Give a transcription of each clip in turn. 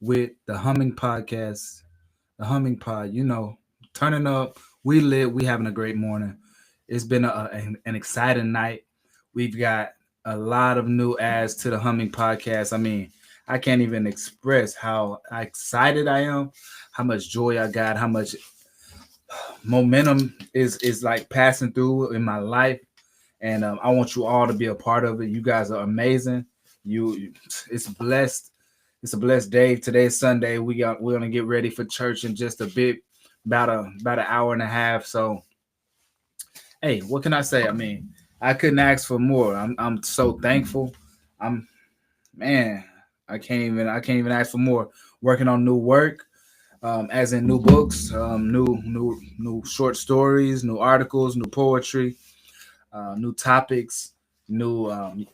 with the Humming Podcast, the Humming Pod. Turning up. We lit. We having a great morning. It's been an exciting night. We've got a lot of new ads to the Humming Podcast. I mean, I can't even express how excited I am, how much joy I got, how much momentum is like passing through in my life, and I want you all to be a part of it. You guys are amazing. It's blessed. It's a blessed day. Today's Sunday. We're gonna get ready for church in just a bit, about an hour and a half. So, hey, what can I say? I mean, I couldn't ask for more. I'm so thankful. I'm man. I can't even ask for more. Working on new work, as in new books, new short stories, new articles, new poetry, new topics, new.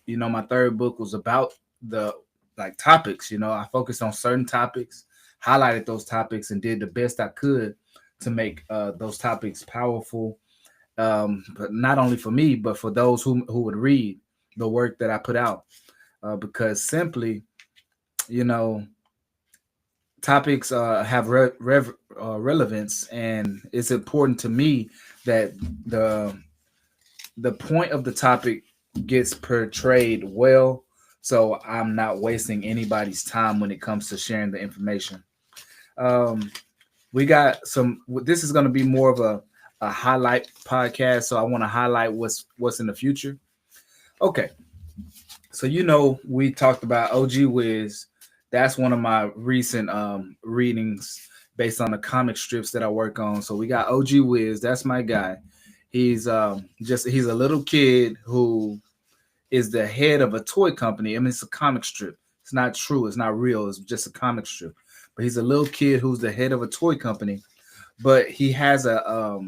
My third book was about the like topics. I focused on certain topics, highlighted those topics, and did the best I could to make those topics powerful. But not only for me, but for those who would read the work that I put out, because simply, you know, topics have relevance, and it's important to me that the the point of the topic gets portrayed well, so I'm not wasting anybody's time when it comes to sharing the information. Um, we got some. This is going to be more of a highlight podcast, so I want to highlight what's in the future. Okay, so we talked about OG Wiz. That's one of my recent readings based on the comic strips that I work on. So we got OG Wiz. That's my guy. He's a little kid who is the head of a toy company. I mean, it's a comic strip. It's not true. It's not real. It's just a comic strip. But he's a little kid who's the head of a toy company. But he has a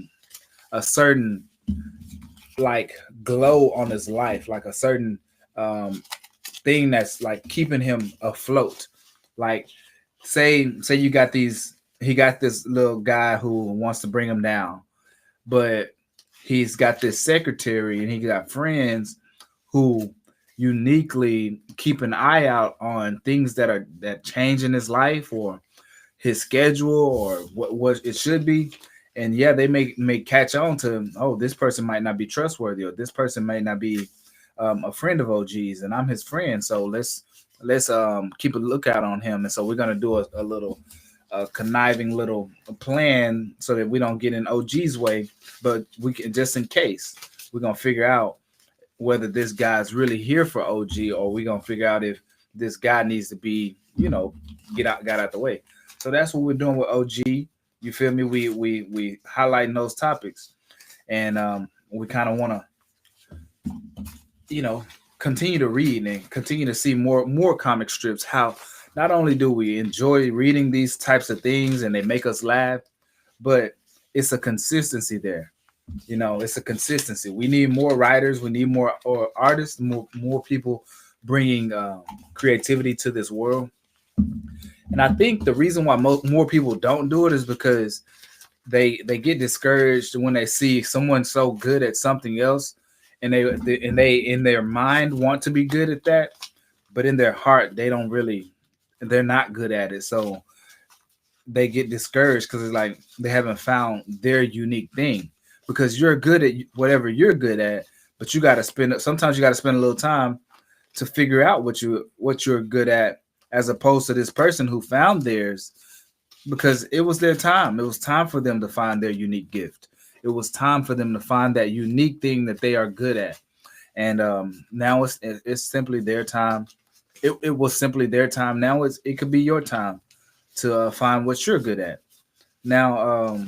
certain like glow on his life, like a certain um, thing that's like keeping him afloat. Like say you got these. He got this little guy who wants to bring him down, but he's got this secretary and he got friends who uniquely keep an eye out on things that change in his life or his schedule or what it should be. And yeah, they may catch on to, oh, this person might not be trustworthy, or this person may not be a friend of OG's, and I'm his friend, so let's keep a lookout on him. And so we're gonna do a little conniving little plan so that we don't get in OG's way, but we can, just in case, we're gonna figure out whether this guy's really here for OG, or we're gonna figure out if this guy needs to be, got out the way. So that's what we're doing with OG. You feel me? We highlighting those topics, and we kind of want to, you know, continue to read and continue to see more comic strips. How not only do we enjoy reading these types of things and they make us laugh, but it's a consistency there. It's a consistency. We need more writers. We need more or artists, more people bringing creativity to this world. And I think the reason why more people don't do it is because they get discouraged when they see someone so good at something else, and they in their mind want to be good at that, but in their heart they're not good at it. So they get discouraged because it's like they haven't found their unique thing. Because you're good at whatever you're good at, but sometimes you got to spend a little time to figure out what you're good at, as opposed to this person who found theirs because it was their time. It was time for them to find their unique gift. It was time for them to find that unique thing that they are good at. And now it's simply their time. It was simply their time. Now it could be your time to find what you're good at. Now,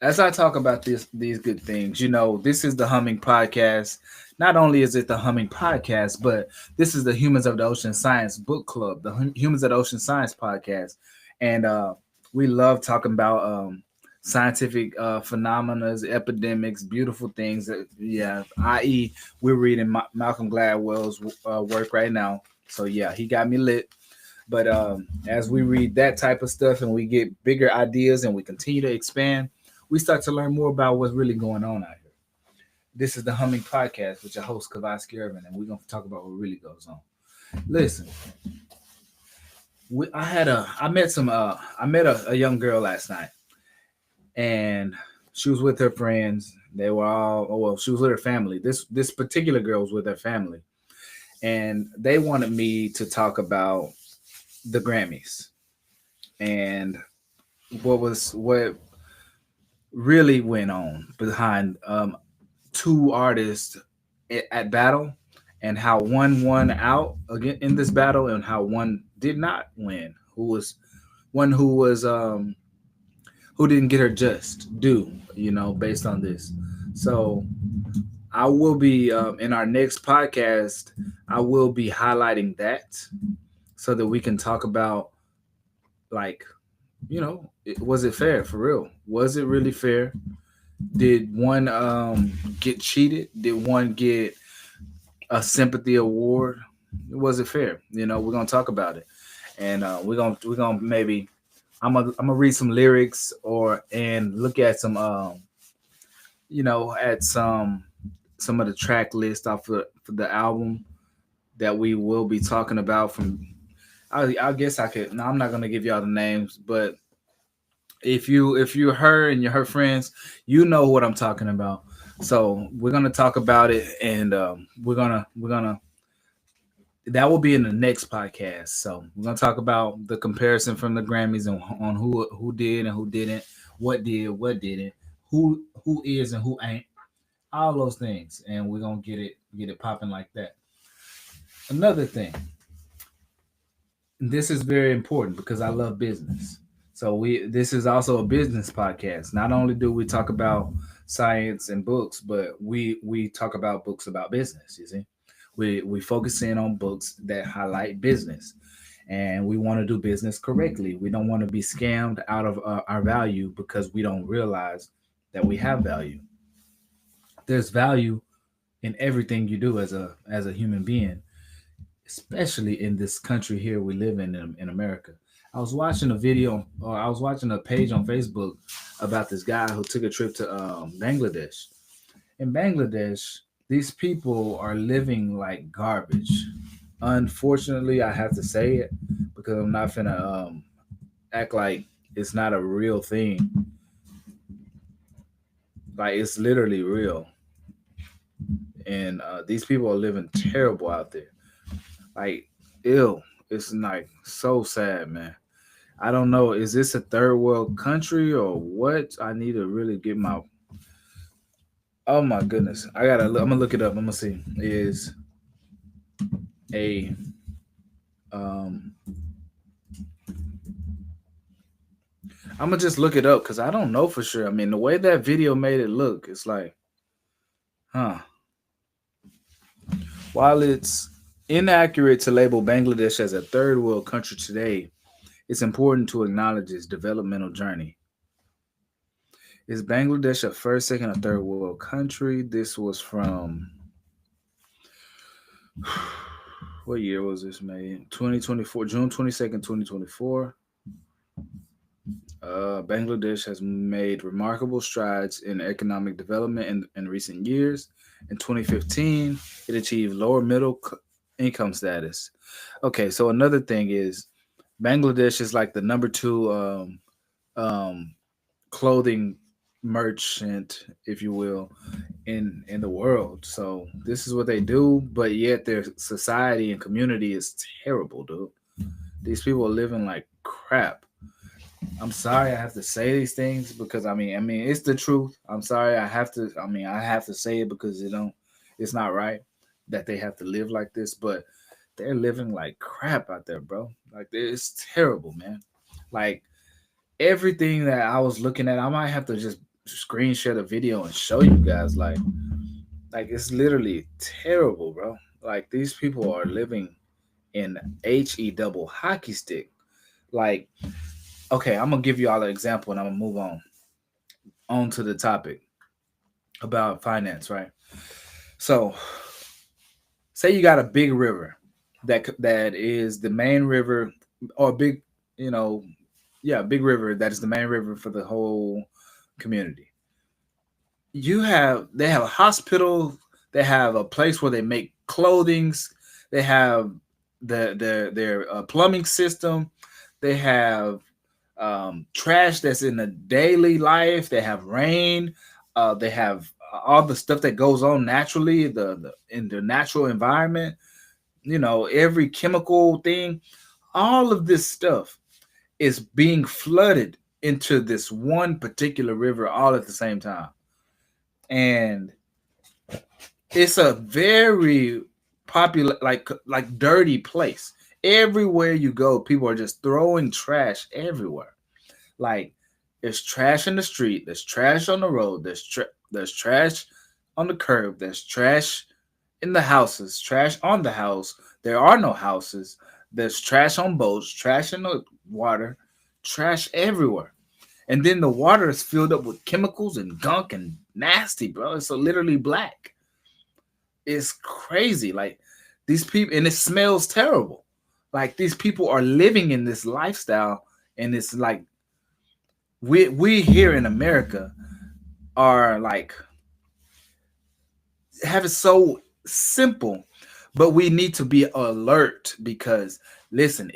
as I talk about these good things, this is the Humming Podcast. Not only is it the Humming Podcast, but this is the Humans of the Ocean Science Book Club, the Humans of the Ocean Science Podcast, and we love talking about scientific phenomena, epidemics, beautiful things. Yeah, i.e., we're reading Malcolm Gladwell's work right now. So yeah, he got me lit. But as we read that type of stuff and we get bigger ideas and we continue to expand, we start to learn more about what's really going on out here. This is the Humming Podcast with your host, Kavasky Irvin, and we're going to talk about what really goes on. Listen, I met a young girl last night, and she was with her friends. They were all oh well, she was with her family. This particular girl was with her family, and they wanted me to talk about the Grammys and what really went on behind two artists at battle, and how one won out again in this battle and how one did not win, who was one who didn't get her just due, based on this. So I will be in our next podcast, I will be highlighting that so that we can talk about, like, was it fair for real? Was it really fair? Did one get cheated? Did one get a sympathy award? Was it fair? We're gonna talk about it, and we're gonna maybe I'm gonna read some lyrics or and look at some at some of the track list off for the album that we will be talking about from. I guess I could. No, I'm not gonna give y'all the names, but if you her and her friends, you know what I'm talking about. So we're gonna talk about it, and we're gonna that will be in the next podcast. So we're gonna talk about the comparison from the Grammys and on who did and who didn't, what didn't, who is and who ain't, all those things, and we're gonna get it popping like that. Another thing, this is very important because I love business. So this is also a business podcast. Not only do we talk about science and books, but we talk about books about business. You see, we focus in on books that highlight business, and we want to do business correctly. We don't want to be scammed out of our value because we don't realize that we have value. There's value in everything you do as a human being, especially in this country here we live in America. I was watching a video, or I was watching a page on Facebook about this guy who took a trip to Bangladesh. In Bangladesh, these people are living like garbage. Unfortunately, I have to say it because I'm not finna act like it's not a real thing. Like, it's literally real, and these people are living terrible out there. Like, ill. It's like so sad, man. I don't know. Is this a third world country or what? I need to really get my. Oh my goodness! I gotta. I'm gonna look it up. I'm gonna see. Is a um. I'm gonna just look it up because I don't know for sure. I mean, the way that video made it look, it's like, huh. While it's inaccurate to label Bangladesh as a third world country today, it's important to acknowledge its developmental journey. Is Bangladesh a first, second, or third world country? This was from what year was this made? 2024, June 22nd, 2024. Bangladesh has made remarkable strides in economic development in recent years. In 2015, it achieved lower income status. Okay, so another thing is Bangladesh is like the number two um, clothing merchant, if you will, in the world. So this is what they do, but yet their society and community is terrible, dude. These people are living like crap. I'm sorry I have to say these things because I mean it's the truth. I'm sorry I have to. I mean I have to say it because it's not right that they have to live like this, but they're living like crap out there, bro. Like, it's terrible, man. Like, everything that I was looking at, I might have to just screen share the video and show you guys. Like it's literally terrible, bro. Like, these people are living in HE double hockey stick. Like, okay, I'm gonna give you all an example and I'm gonna move on to the topic about finance, right? So, say you got a big river that is the main river, or big, you know, yeah, big river that is the main river for the whole community. They have a hospital, they have a place where they make clothings, they have their plumbing system. They have trash that's in the daily life. They have rain. They have all the stuff that goes on naturally, the in the natural environment. Every chemical thing, all of this stuff is being flooded into this one particular river all at the same time. And it's a very popular, like dirty place. Everywhere you go, people are just throwing trash everywhere. Like, there's trash in the street, there's trash on the road, there's trash on the curb, there's trash in the houses, trash on the house. There are no houses. There's trash on boats, trash in the water, trash everywhere. And then the water is filled up with chemicals and gunk and nasty, bro. It's literally black. It's crazy. Like, these people, and it smells terrible. Like, these people are living in this lifestyle, and it's like we here in America are like have it so simple, but we need to be alert because listen,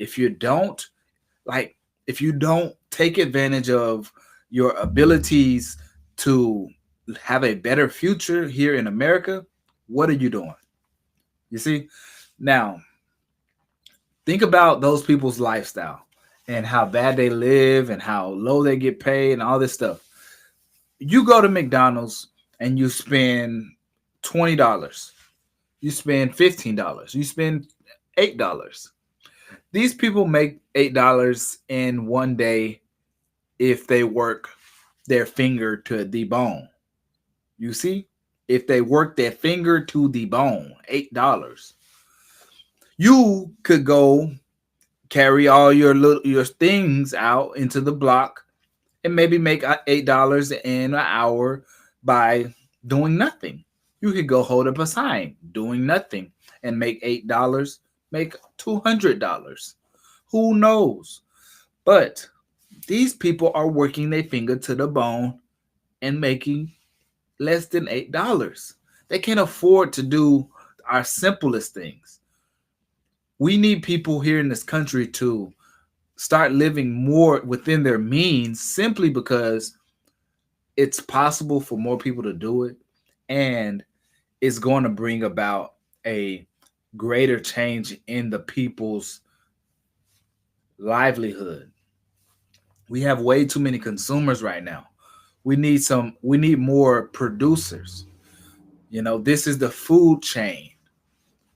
like if you don't take advantage of your abilities to have a better future here in America, what are you doing? You see? Now, think about those people's lifestyle and how bad they live and how low they get paid and all this stuff. You go to McDonald's and you spend $20. You spend $15. You spend $8. These people make $8 in one day if they work their finger to the bone. You see? If they work their finger to the bone, $8. You could go carry all your things out into the block and maybe make $8 in an hour by doing nothing. You could go hold up a sign doing nothing and make $8, make $200. Who knows? But these people are working their finger to the bone and making less than $8. They can't afford to do our simplest things. We need people here in this country to start living more within their means simply because it's possible for more people to do it, and it's going to bring about a greater change in the people's livelihood. We have way too many consumers right now. We need more producers. This is the food chain,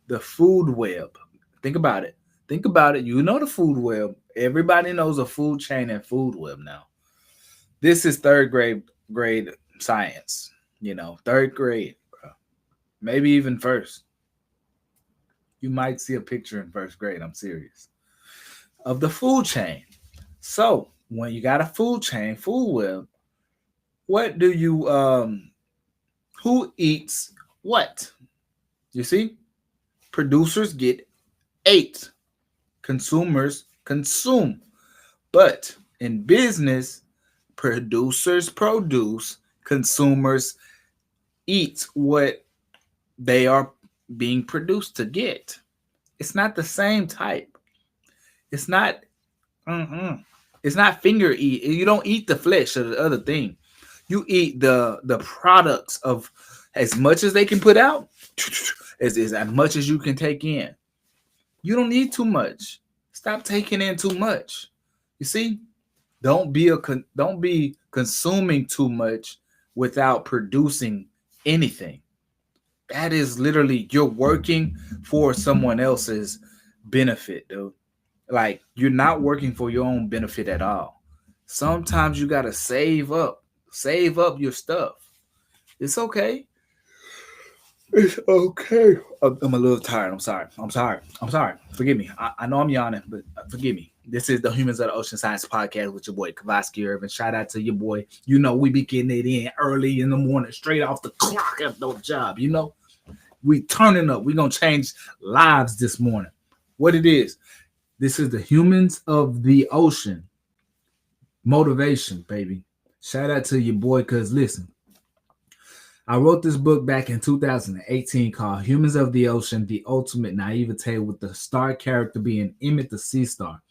the food web. Think about it. Think about it. The food web. Everybody knows a food chain and food web now. This is third grade science. Third grade, bro. Maybe even first. You might see a picture in first grade. I'm serious. Of the food chain. So when you got a food chain, food web, what do you who eats what? You see? Producers get 8. Consumers consume. But in business, producers produce, consumers eat what they are being produced to get. It's not the same type. It's not it's not finger eat. You don't eat the flesh of the other thing. You eat the products of as much as they can put out, as much as you can take in. You don't need too much. Stop taking in too much. You see? Don't be consuming too much without producing anything. That is literally you're working for someone else's benefit, dude. Like, you're not working for your own benefit at all. Sometimes you gotta save up your stuff. It's okay. It's okay. I'm a little tired. I'm sorry. Forgive me. I know I'm yawning, but forgive me. This is the Humans of the Ocean Science Podcast with your boy Kavaski Irvin. Shout out to your boy. We be getting it in early in the morning, straight off the clock after the job. We turning up. We gonna change lives this morning. What it is? This is the Humans of the Ocean motivation, baby. Shout out to your boy, cause listen, I wrote this book back in 2018 called Humans of the Ocean, The Ultimate Naivete, with the star character being Emmett the Sea Star.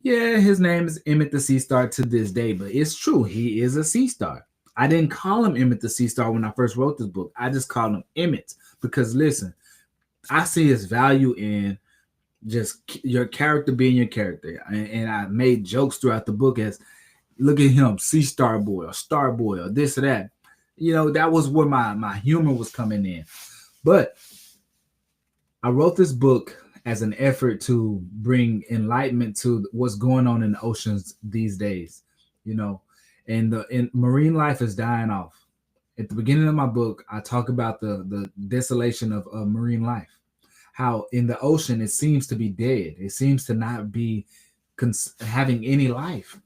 Yeah, his name is Emmett the Sea Star to this day, but it's true. He is a sea star. I didn't call him Emmett the Sea Star when I first wrote this book. I just called him Emmett because, listen, I see his value in just your character being your character. And I made jokes throughout the book as, look at him, Sea Star Boy or Star Boy or this or that. That was where my humor was coming in. But I wrote this book as an effort to bring enlightenment to what's going on in the oceans these days, you know, and marine life is dying off. At the beginning of my book, I talk about the desolation of marine life, how in the ocean it seems to be dead. It seems to not be having any life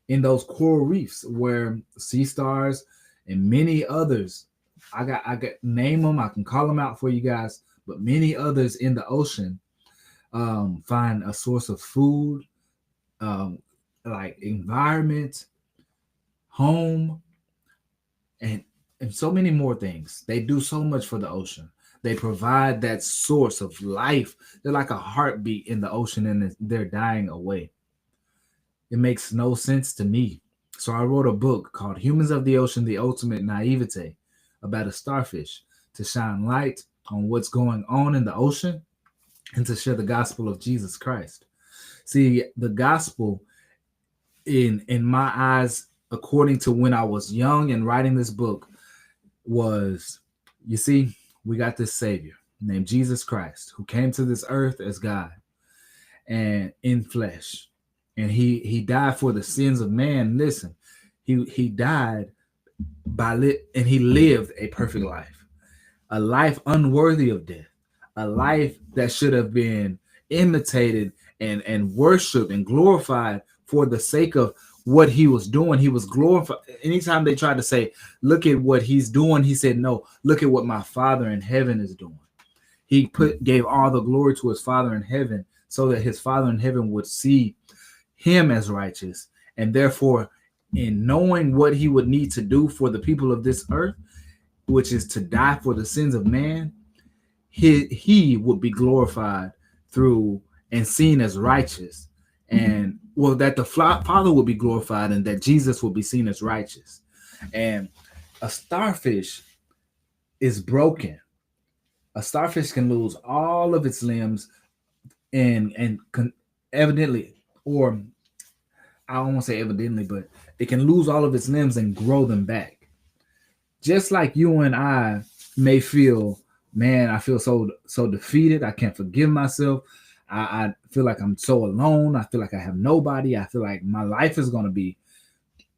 in those coral reefs where sea stars and many others. I got name them. I can call them out for you guys, but many others in the ocean find a source of food, um, like environment, home, and so many more things. They do so much for the ocean. They provide that source of life. They're like a heartbeat in the ocean, and they're dying away. It makes no sense to me. So I wrote a book called Humans of the Ocean, The Ultimate Naivete, about a starfish to shine light on what's going on in the ocean and to share the gospel of Jesus Christ. See, the gospel in my eyes, according to when I was young and writing this book, was, you see, we got this Savior named Jesus Christ who came to this earth as God and in flesh. And he died for the sins of man. Listen, he died and he lived a perfect life, a life unworthy of death, a life that should have been imitated and worshiped and glorified for the sake of what he was doing. He was glorified. Anytime they tried to say, look at what he's doing, he said, no, look at what my Father in heaven is doing. He gave all the glory to his Father in heaven so that his Father in heaven would see him as righteous. And therefore, in knowing what he would need to do for the people of this earth, which is to die for the sins of man, he would be glorified through and seen as righteous. And well, that the Father will be glorified and that Jesus will be seen as righteous. And a starfish is broken. A starfish can lose all of its limbs and evidently, or I don't want to say evidently, but it can lose all of its limbs and grow them back. Just like you and I may feel, man, I feel so defeated. I can't forgive myself. I feel like I'm so alone. I feel like I have nobody. I feel like my life is gonna be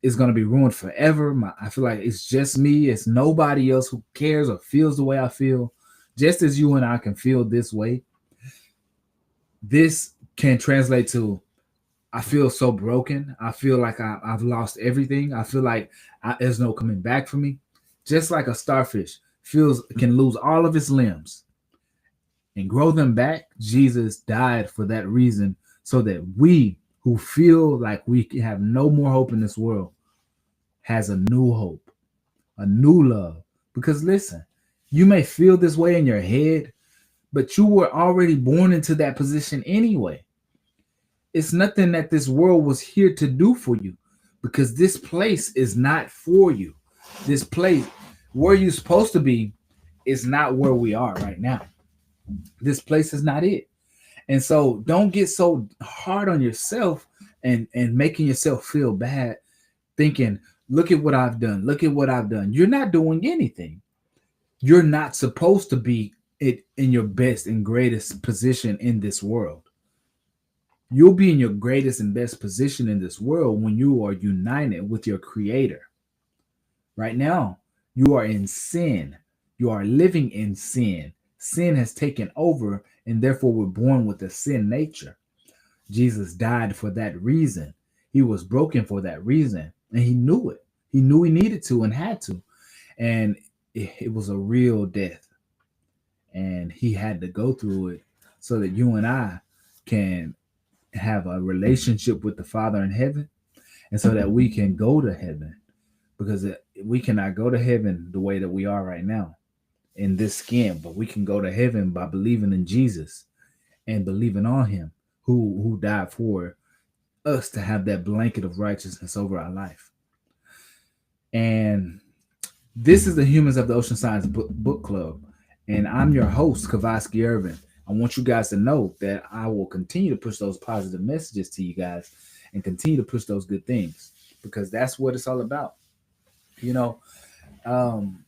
ruined forever. I feel like it's just me. It's nobody else who cares or feels the way I feel. Just as you and I can feel this way, this can translate to, I feel so broken. I feel like I've lost everything. I feel like there's no coming back for me. Just like a starfish can lose all of its limbs and grow them back. Jesus died for that reason, so that we who feel like we have no more hope in this world has a new hope, a new love. Because listen, you may feel this way in your head, but you were already born into that position anyway. It's nothing that this world was here to do for you, because this place is not for you. This place where you're supposed to be is not where we are right now. This place is not it. And so don't get so hard on yourself and making yourself feel bad, thinking, look at what I've done. Look at what I've done. You're not doing anything. You're not supposed to be in your best and greatest position in this world. You'll be in your greatest and best position in this world when you are united with your creator. Right now, you are in sin. You are living in sin. Sin has taken over, and therefore we're born with a sin nature. Jesus died for that reason. He was broken for that reason, and he knew it. He knew he needed to and had to. And it was a real death. And he had to go through it so that you and I can have a relationship with the Father in heaven, and so that we can go to heaven. because we cannot go to heaven the way that we are right now in this skin, but we can go to heaven by believing in Jesus and believing on Him, who died for us to have that blanket of righteousness over our life. And this is the Humans of the Ocean Science Book Club, and I'm your host, Kavaski Irvin. I want you guys to know that I will continue to push those positive messages to you guys and continue to push those good things, because that's what it's all about. You know, um,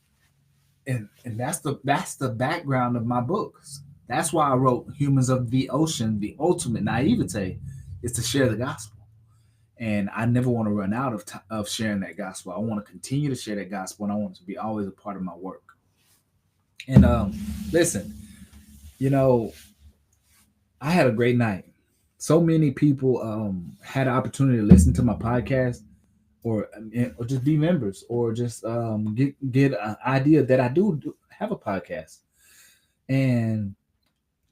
and that's the background of my books. That's why I wrote Humans of the Ocean. The ultimate naivete is to share the gospel, and I never want to run out of sharing that gospel. I want to continue to share that gospel, and I want it to be always a part of my work. And listen, you know, I had a great night. So many people had an opportunity to listen to my podcast, or just be members, or just get an idea that I do have a podcast. And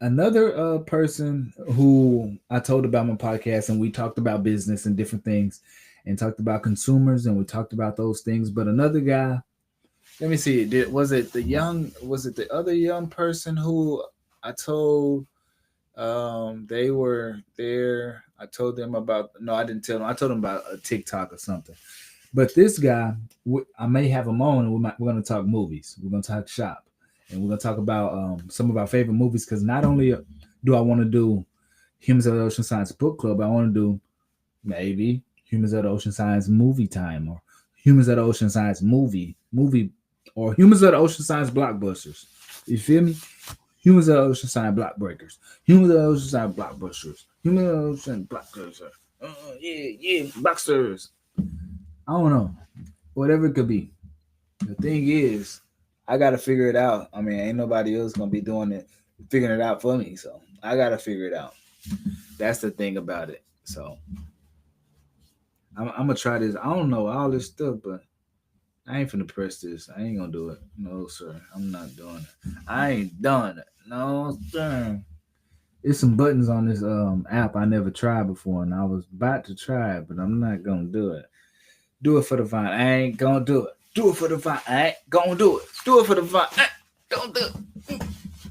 another person who I told about my podcast, and we talked about business and different things, and talked about consumers, and we talked about those things. But another guy, let me see, was it the other young person who I told they were there? I told them about, no, I didn't tell them. I told them about a TikTok or something. But this guy, I may have him on, and we're going to talk movies. We're going to talk shop, and we're going to talk about some of our favorite movies. Because not only do I want to do Humans of the Ocean Science Book Club, I want to do maybe Humans of the Ocean Science Movie Time, or Humans of the Ocean Science movie, or Humans of the Ocean Science Blockbusters. You feel me? Humans of the Ocean Science Blockbreakers. Humans of the Ocean Science Blockbusters. Humans of the Ocean Blockbusters. Yeah, Blocksters. I don't know. Whatever it could be. The thing is, I gotta figure it out. I mean, ain't nobody else gonna be doing it, figuring it out for me. So I gotta figure it out. That's the thing about it. So I'm gonna try this. I don't know all this stuff, but I ain't finna press this. I ain't gonna do it. No, sir. I'm not doing it. I ain't done it. No, sir. There's some buttons on this app I never tried before, and I was about to try it, but I'm not gonna do it. Do it for the vine. I ain't gonna do it. Do it for the vine. I ain't gonna do it. Do it for the vine. Don't do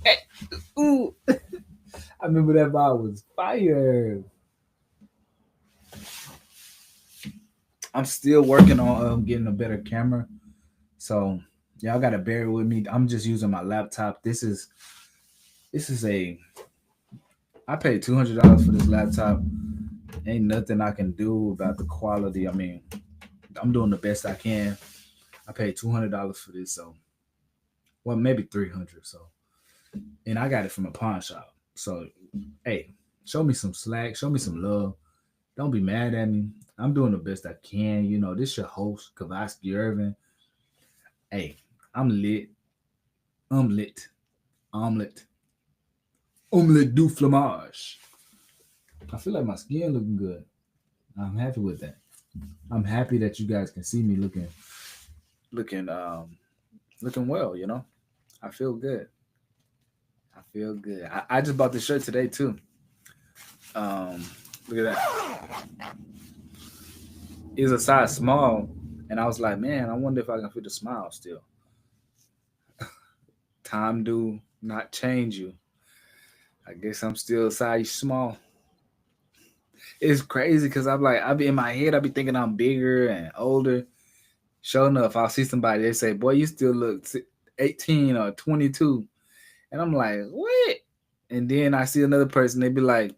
it. Ooh. I remember that bar was fire. I'm still working on getting a better camera. So y'all gotta bear with me. I'm just using my laptop. This is I paid $200 for this laptop. Ain't nothing I can do about the quality. I mean, I'm doing the best I can. I paid $200 for this, so well, maybe 300. So, and I got it from a pawn shop. So, hey, show me some slack, show me some love. Don't be mad at me. I'm doing the best I can. You know, this your host, Kavaski Irvin. Hey, I'm lit. I'm lit. Omelet. Omelet du fromage. I feel like my skin looking good. I'm happy with that. I'm happy that you guys can see me looking looking well, you know. I feel good. I feel good. I just bought this shirt today too. Um Look at that. It's a size small, and I was like, man, I wonder if I can fit the smile still. Time do not change you. I guess I'm still a size small. It's crazy because I'm like, I be in my head, I be thinking I'm bigger and older. Sure enough, I'll see somebody, they say, boy, you still look 18 or 22. And I'm like, what? And then I see another person, they be like,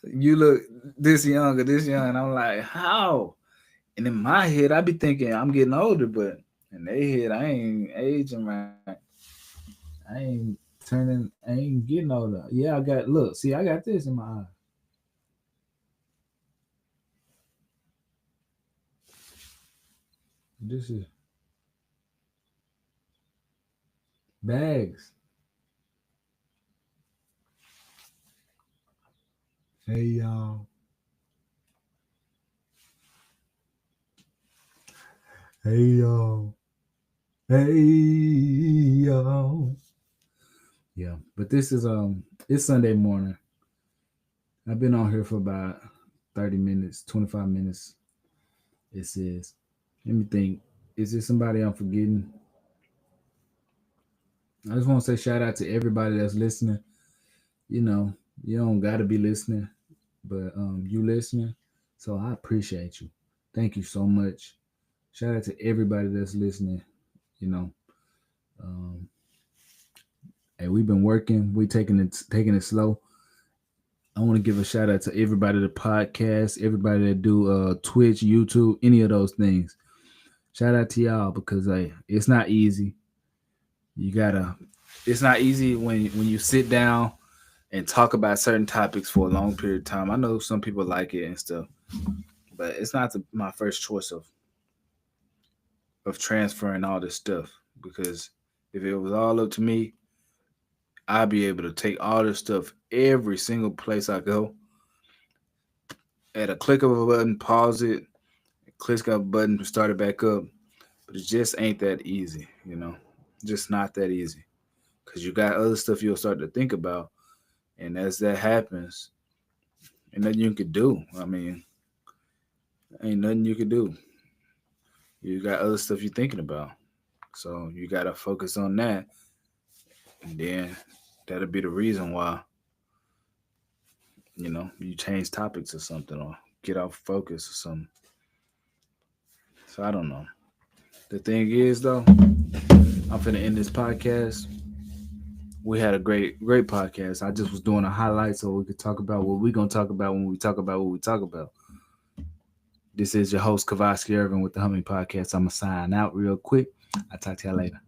you look this young or this young. And I'm like, how? And in my head, I be thinking I'm getting older, but in their head, I ain't aging right. I ain't getting older. Yeah, see, I got this in my eye. This is bags. Hey, y'all. Hey, y'all. Hey, y'all. Yeah, but this is it's Sunday morning. I've been on here for about 30 minutes, 25 minutes. It says, let me think. Is there somebody I'm forgetting? I just want to say shout out to everybody that's listening. You know, you don't got to be listening, but you listening. So I appreciate you. Thank you so much. Shout out to everybody that's listening. You know, um, and we've been working. We taking it slow. I want to give a shout out to everybody that podcast, everybody that do Twitch, YouTube, any of those things. Shout out to y'all because it's not easy. You gotta. It's not easy when you sit down and talk about certain topics for a long period of time. I know some people like it and stuff, but it's not my first choice of transferring all this stuff because if it was all up to me, I'd be able to take all this stuff every single place I go at a click of a button, pause it, click a button to start it back up. But it just ain't that easy, you know. Just not that easy because you got other stuff you'll start to think about, and as that happens, ain't nothing you can do. I mean, ain't nothing you can do. You got other stuff you're thinking about, so you gotta focus on that, and then that'll be the reason why you change topics or something or get off focus or something. So I don't know. The thing is though, I'm finna end this podcast. We had a great podcast. I just was doing a highlight so we could talk about what we gonna talk about when we talk about what we talk about. This is your host Kavosky Irvin with the Humming Podcast. I'm gonna sign out real quick. I'll talk to y'all later.